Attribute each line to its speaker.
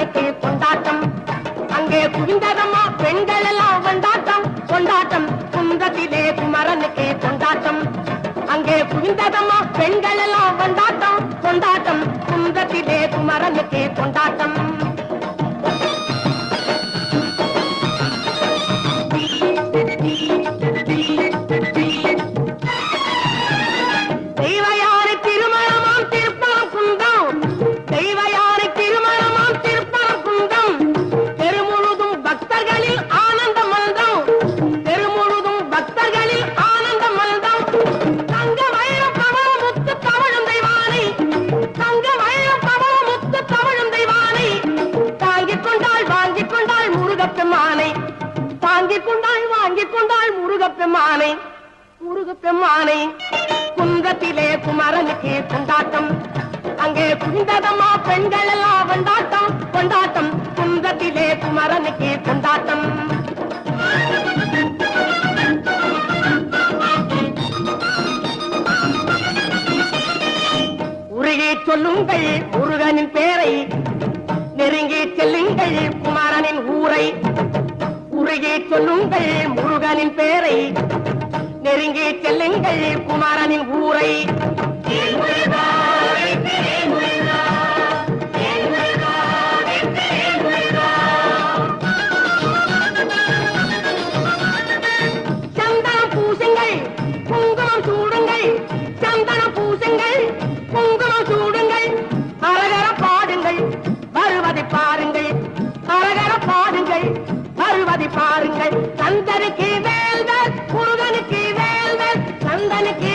Speaker 1: குமரனுக்கு கொண்டாட்டம். அங்கே குவிந்ததம்மா பெண்கள் எல்லாம் கொண்டாட்டம் கொண்டாட்டம். குன்றத்திலே குமரனுக்கு கொண்டாட்டம். அங்கே குவிந்ததம்மா பெண்கள் எல்லாம் கொண்டாட்டம் கொண்டாட்டம். குன்றத்திலே குமரனுக்கு கொண்டாட்டம். முருகப்பெருமானை முருகப்பெருமானை குன்றத்திலே குமரனுக்கு கொண்டாட்டம். அங்கே குவிந்ததம்மா பெண்கள் எல்லாம் கொண்டாட்டம் கொண்டாட்டம். குன்றத்திலே குமரனுக்கு கொண்டாட்டம். உருகி சொல்லுங்கள் முருகனின் பேரை, நெருங்கி செல்லுங்கள் குமரனின் ஊரை. உருகி சொல்லுங்கள் முருகனின் பேரை, நெருங்கி செல்லுங்கள் குமரனின் ஊரை. சந்தனம் பூசுங்கள் குங்குமம் சூடுங்கள், சந்தனம் பூசுங்கள் குங்குமம் சூடுங்கள். அரகர பாடுங்கள் வருவதை பாருங்கள், அரகர பாடுங்கள் வருவதை பாருங்கள். சந்தனுக்கு வேல்கள் முருகனுக்கு வேல்கள், சந்தனுக்கு